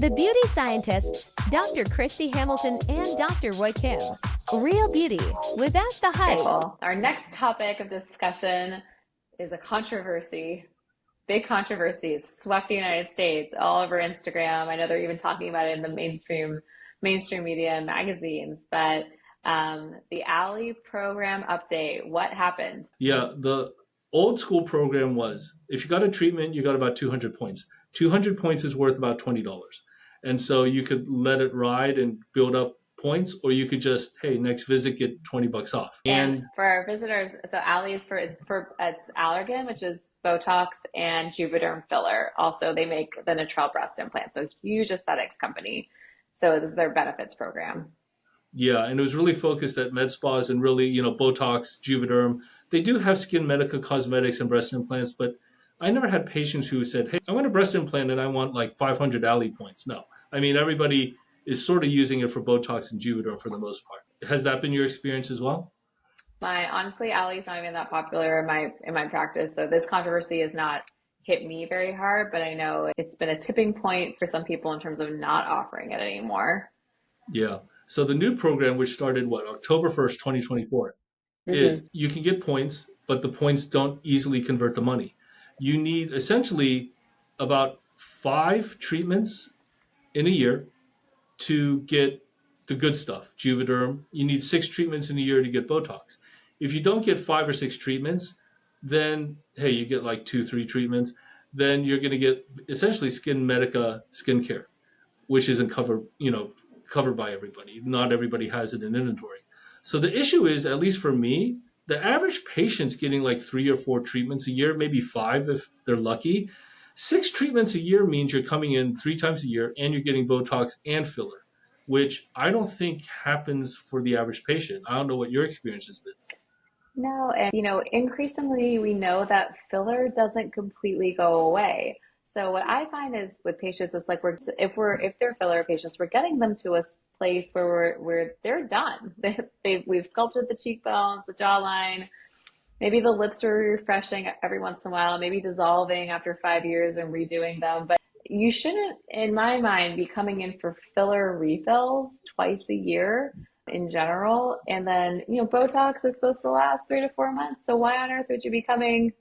The beauty scientists, Dr. Christy Hamilton and Dr. Roy Kim. Real beauty without the hype. Cool. Our next topic of discussion is a controversy. Big controversy. It's swept the United States all over Instagram. I know they're even talking about it in the mainstream media and magazines. But the Allē program update, what happened? Yeah, the old school program was if you got a treatment, you got about 200 points. 200 points is worth about $20. And so you could let it ride and build up points, or you could just, hey, next visit, get $20 off. And for our visitors, so Allē is it's Allergan, which is Botox and Juvederm filler. Also, they make the Natrel breast implant, so huge aesthetics company. So this is their benefits program. Yeah, and it was really focused at med spas and really, Botox, Juvederm. They do have skin medical cosmetics and breast implants, but I never had patients who said, hey, I want a breast implant and I want like 500 Allē points. No. I mean, everybody is sort of using it for Botox and Juvederm for the most part. Has that been your experience as well? Honestly, Allē is not even that popular in my practice. So this controversy has not hit me very hard, but I know it's been a tipping point for some people in terms of not offering it anymore. Yeah. So the new program, which started, October 1st, 2024, is you can get points, but the points don't easily convert to money. You need essentially about 5 treatments in a year to get the good stuff, Juvederm. You need 6 treatments in a year to get Botox. If you don't get 5 or 6 treatments, then, hey, you get like 2, 3 treatments, then you're going to get essentially skin medica skincare, which isn't covered by everybody. Not everybody has it in inventory. So the issue is, at least for me, the average patient's getting like 3 or 4 treatments a year, maybe 5 if they're lucky. 6 treatments a year means you're coming in 3 times a year and you're getting Botox and filler, which I don't think happens for the average patient. I don't know what your experience has been. No, and increasingly we know that filler doesn't completely go away. So what I find is with patients, it's like if they're filler patients, we're getting them to a place where they're done. We've sculpted the cheekbones, the jawline. Maybe the lips are refreshing every once in a while, maybe dissolving after 5 years and redoing them. But you shouldn't, in my mind, be coming in for filler refills twice a year in general. And then, Botox is supposed to last 3 to 4 months. So why on earth would you be coming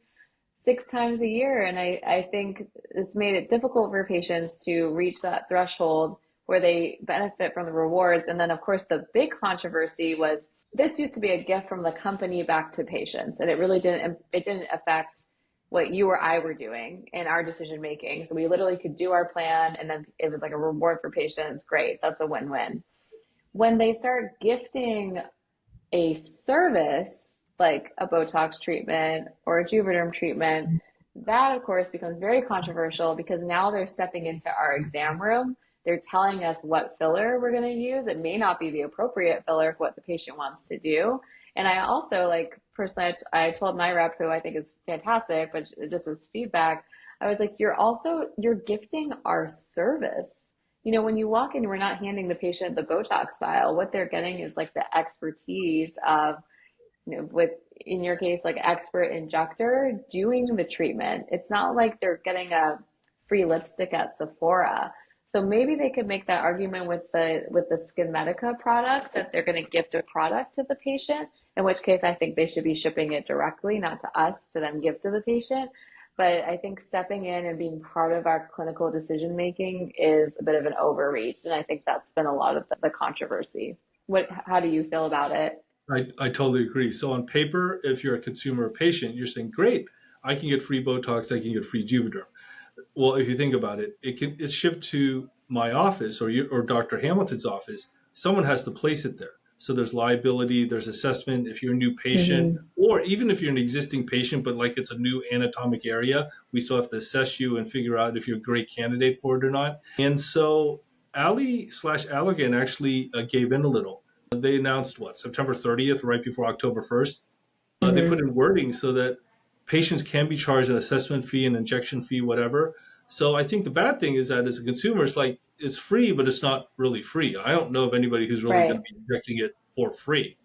6 times a year? And I think it's made it difficult for patients to reach that threshold where they benefit from the rewards. And then, of course, the big controversy was this used to be a gift from the company back to patients, and it really didn't affect what you or I were doing in our decision making. So we literally could do our plan, and then it was like a reward for patients. Great, that's a win-win. When they start gifting a service like a Botox treatment or a Juvederm treatment, that of course becomes very controversial because now they're stepping into our exam room. They're telling us what filler we're going to use. It may not be the appropriate filler for what the patient wants to do. And I also, personally, I told my rep, who I think is fantastic, but just as feedback, I was like, you're gifting our service. When you walk in, we're not handing the patient the Botox vial. What they're getting is like the expertise of, in your case, like expert injector doing the treatment. It's not like they're getting a free lipstick at Sephora. So maybe they could make that argument with the Skin Medica products that they're going to gift a product to the patient, in which case I think they should be shipping it directly, not to us, to then give to the patient. But I think stepping in and being part of our clinical decision making is a bit of an overreach, and I think that's been a lot of the controversy. How do you feel about it? I totally agree. So on paper, if you're a consumer or patient, you're saying, great, I can get free Botox, I can get free Juvederm. Well, if you think about it, it's shipped to my office or Dr. Hamilton's office. Someone has to place it there. So there's liability, there's assessment if you're a new patient, or even if you're an existing patient, but like it's a new anatomic area, we still have to assess you and figure out if you're a great candidate for it or not. And so Allē/Allergan actually gave in a little. They announced September 30th, right before October 1st. They put in wording so that patients can be charged an assessment fee, an injection fee, whatever. So I think the bad thing is that as a consumer, it's like it's free, but it's not really free. I don't know of anybody who's really going to be injecting it for free.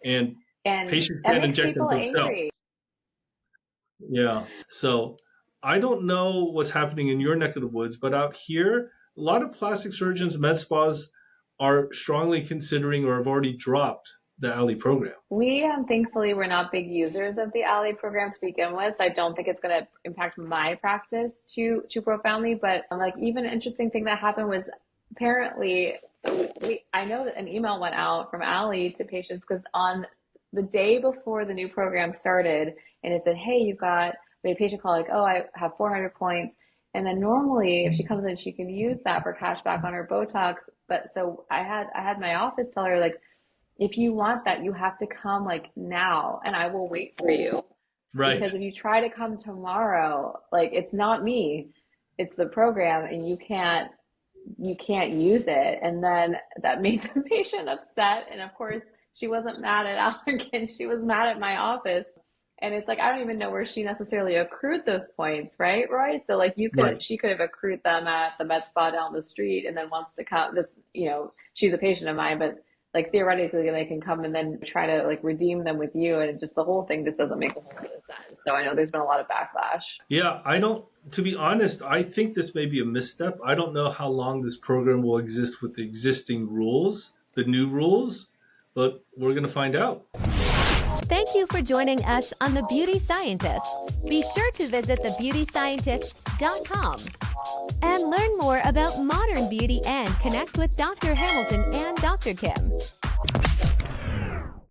And patients can't inject it themselves. Angry. Yeah. So I don't know what's happening in your neck of the woods, but out here, a lot of plastic surgeons, med spas are strongly considering or have already dropped the Allē program. We thankfully we're not big users of the Allē program to begin with. So I don't think it's going to impact my practice too profoundly. But like even an interesting thing that happened was apparently I know that an email went out from Allē to patients because on the day before the new program started, and it said, "Hey, we had a patient call like, oh, I have 400 points." And then normally if she comes in, she can use that for cash back on her Botox. But so I had my office tell her like, if you want that, you have to come like now and I will wait for you. Right. Because if you try to come tomorrow, like it's not me, it's the program and you can't use it. And then that made the patient upset. And of course she wasn't mad at Allergan, she was mad at my office. And it's like, I don't even know where she necessarily accrued those points, right, Roy? So like she could have accrued them at the med spa down the street and then wants to come she's a patient of mine, but like theoretically they can come and then try to like redeem them with you. And the whole thing just doesn't make a whole lot of sense. So I know there's been a lot of backlash. Yeah, to be honest, I think this may be a misstep. I don't know how long this program will exist with the existing rules, the new rules, but we're going to find out. Thank you for joining us on The Beauty Scientists. Be sure to visit thebeautyscientists.com and learn more about modern beauty and connect with Dr. Hamilton and Dr. Kim.